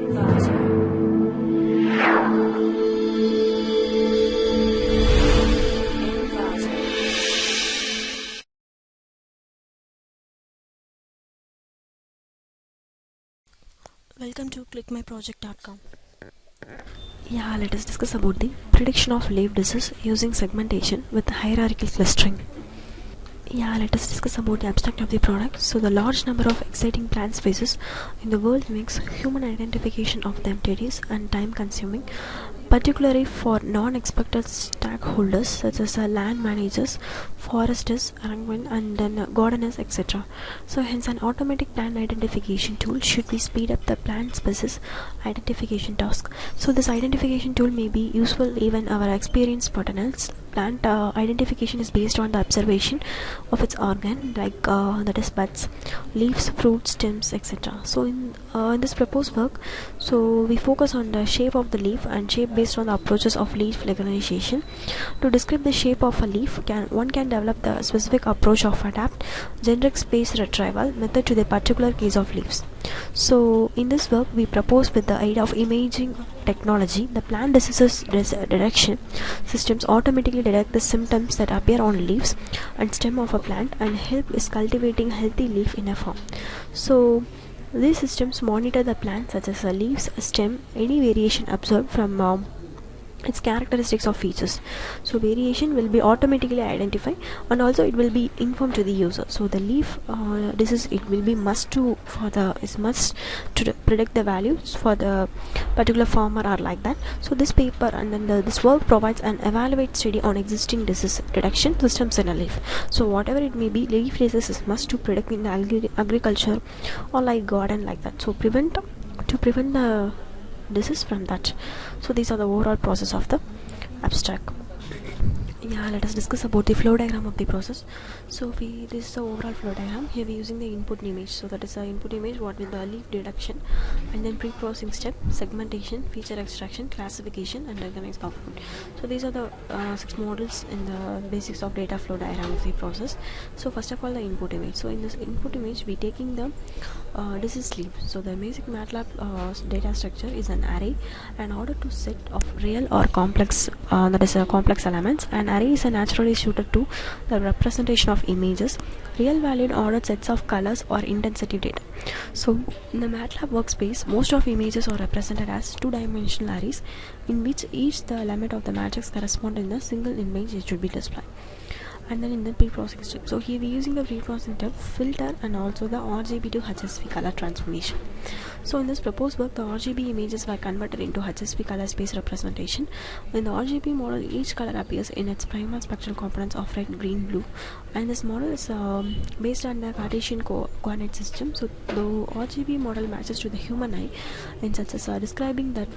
Welcome to clickmyproject.com. Yeah, let us discuss about the prediction of leaf disease using segmentation with hierarchical clustering. Yeah, let us discuss about the abstract of the product. So the large number of exciting plant species in the world makes human identification of them tedious and time consuming, particularly for non-expected stakeholders such as land managers, foresters, and then gardeners, etc. So hence an automatic plant identification tool should be speed up the plant species identification task. So this identification tool may be useful even our experienced botanist. Plant identification is based on the observation of its organ, like that is buds, leaves, fruits, stems, etc. So in this proposed work, so we focus on the shape of the leaf and shape based on the approaches of leaf recognition. To describe the shape of a leaf, one can develop the specific approach of adapt generic space retrieval method to the particular case of leaves. So in this work, we propose with the idea of imaging technology, the plant diseases detection systems automatically detect the symptoms that appear on leaves and stem of a plant and help is cultivating healthy leaf in a farm. So these systems monitor the plant such as the leaves, stem, any variation observed from its characteristics of features. So variation will be automatically identified and also it will be informed to the user. So the leaf disease, it will be must to predict the values for the particular farmer or like that. So this paper and then this work provides an evaluate study on existing disease detection systems in a leaf. So whatever it may be, leaf disease is must to predict in the agriculture or like garden like that. So prevent the disease from that. So these are the overall process of the abstract. Yeah, let us discuss about the flow diagram of the process. So this is the overall flow diagram. Here we are using the input image. So that is the input image, what with the leaf detection, and then pre-processing step, segmentation, feature extraction, classification, and recognize output. So these are the 6 models in the basics of data flow diagram of the process. So first of all, the input image. So in this input image, we taking the disease leaf. So the basic MATLAB data structure is an array, an order to set of real or complex complex elements. An array is a naturally suited to the representation of images, real valued ordered sets of colors or intensity data. So in the MATLAB workspace, most of images are represented as two-dimensional arrays in which each the element of the matrix correspond in the single image it should be displayed. And then in the pre-processing step, so here we are using the pre-processing step, filter, and also the RGB to HSV color transformation. So in this proposed work, the RGB images were converted into HSV color space representation. In the RGB model, each color appears in its primal spectral components of red, green, blue, and this model is based on the Cartesian coordinate system. So the RGB model matches to the human eye in such as describing that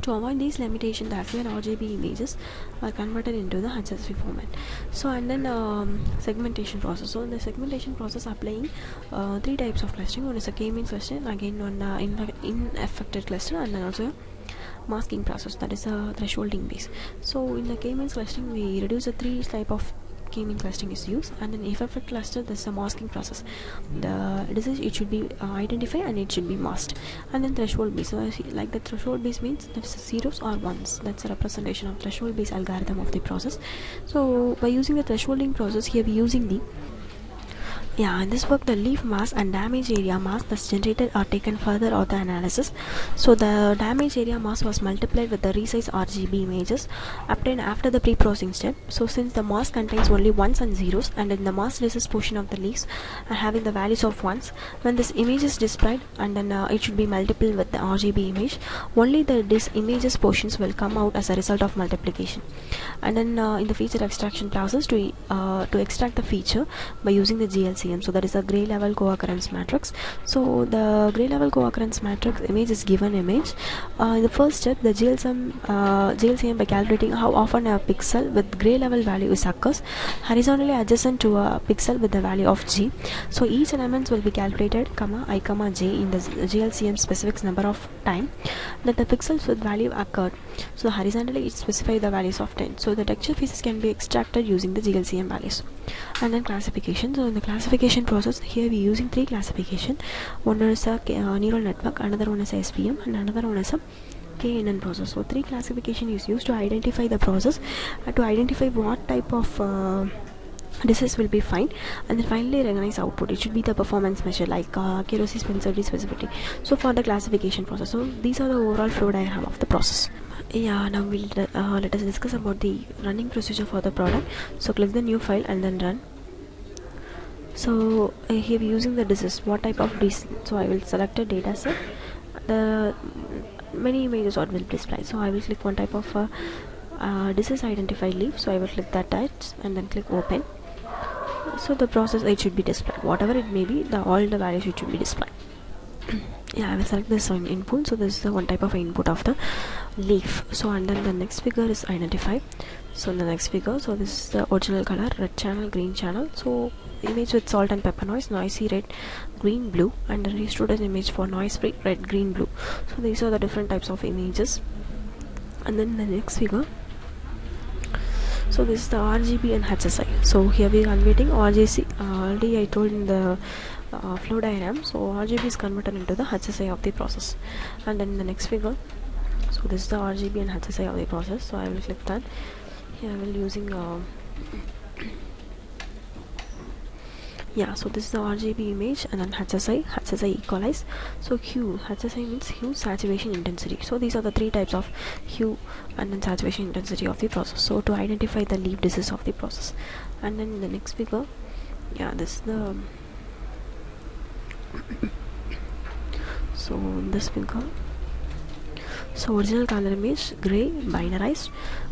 to avoid these limitations, the accurate RGB images are converted into the HSV format. So and then segmentation process. So in the segmentation process, applying 3 types of clustering. One is a k-means cluster, again one unaffected cluster, and then also a masking process, that is a thresholding base. So in the k-means clustering, we reduce the 3 type of k-means clustering is used, and then if affect cluster, this is a masking process. The disease, it should be identified and it should be masked. And then threshold base, so like the threshold base means that is zeros or ones. That's a representation of threshold base algorithm of the process. So by using the thresholding process, here we using the in this work, the leaf mass and damage area mass that's generated are taken further out the analysis. So the damage area mass was multiplied with the resized RGB images obtained after the pre-processing step. So since the mass contains only ones and zeros, and in the mass resist portion of the leaves are having the values of ones, when this image is displayed and then it should be multiplied with the RGB image, only this images portions will come out as a result of multiplication. And then in the feature extraction process, to extract the feature by using the GLCM. So that is a gray level co-occurrence matrix. So the gray level co-occurrence matrix image is given image. In the first step, the GLCM by calculating how often a pixel with gray level value is occurs horizontally adjacent to a pixel with the value of G. So each element will be calculated, I, J in the GLCM specifics number of time that the pixels with value occurred. So horizontally it specifies the values of 10. So the texture features can be extracted using the GLCM values. And then classification. So in the classification process, here we're using three classification. One is a neural network, another one is a SVM, and another one is a KNN process. So three classification is used to identify the process, to identify what type of disease will be fine, and then finally recognize output. It should be the performance measure like accuracy, specificity. So for the classification process, so these are the overall flow diagram of the process. Yeah, now we'll let us discuss about the running procedure for the product. So click the new file and then run. So here we're using the disease. What type of disease? So I will select a data set. The many images will display. So I will click one type of disease identified leaf. So I will click that text and then click open. So the process it should be displayed. Whatever it may be, all the values it should be displayed. Yeah, I will select this on input. So this is the one type of input of the leaf. So and then the next figure is identified. So the next figure, so this is the original color, red channel, green channel. So image with salt and pepper noise, noisy red, green, blue, and the restored image for noise free, red, green, blue. So these are the different types of images. And then the next figure, so this is the RGB and HSI. So here we are converting RGC. Already I told in the flow diagram. So RGB is converted into the HSI of the process. And then the next figure, so this is the RGB and HSI of the process. So I will click that. Here I will using yeah, so this is the RGB image, and then HSI equalize. So hue, HSI means hue, saturation, intensity. So these are the three types of hue and then saturation, intensity of the process. So to identify the leaf disease of the process. And then the next figure, yeah, this is the so this figure, so original color image, gray, binarized,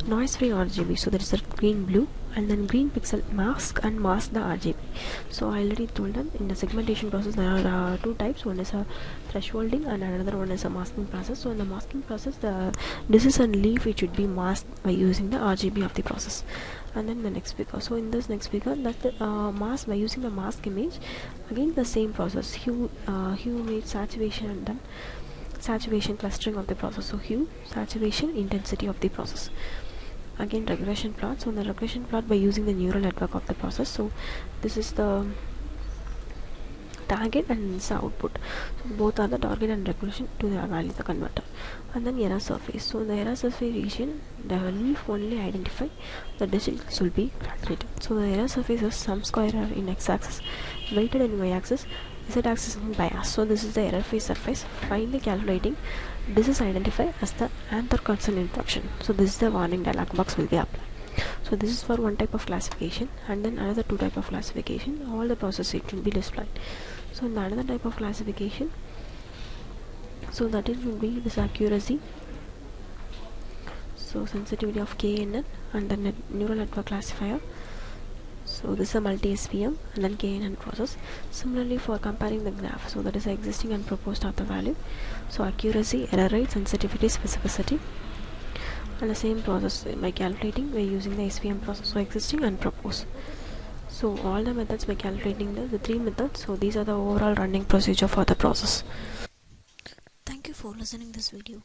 noise free RGB. So there is a green, blue, and then green pixel mask and mask the RGB. So I already told them in the segmentation process there are two types. One is a thresholding and another one is a masking process. So in the masking process, the disease and leaf it should be masked by using the RGB of the process. And then the next figure, so in this next figure, that the mask by using the mask image, again the same process, hue image, saturation, and then saturation clustering of the process. So hue, saturation, intensity of the process. Again regression plot. So in the regression plot by using the neural network of the process. So this is the target and this is the output. So both are the target and regression to the value the converter. And then error surface. So in the error surface region, the leaf only identify the digits will be calculated. So the error surface is sum square error in x-axis, weighted in y-axis, z-axis in bias. So this is the error free surface. Finally calculating, this is identified as the anther concern infraction. So this is the warning dialog box will be applied. So this is for one type of classification, and then another two type of classification. All the process it will be displayed. So in the another type of classification, so that it will be this accuracy, so sensitivity of KNN, and then neural network classifier. So this is a multi-SVM and then KNN process. Similarly for comparing the graph, so that is existing and proposed of the value. So accuracy, error rate, sensitivity, specificity, and the same process by calculating by using the SVM process. So existing and proposed. So all the methods by calculating the three methods. So these are the overall running procedure for the process. Thank you for listening this video.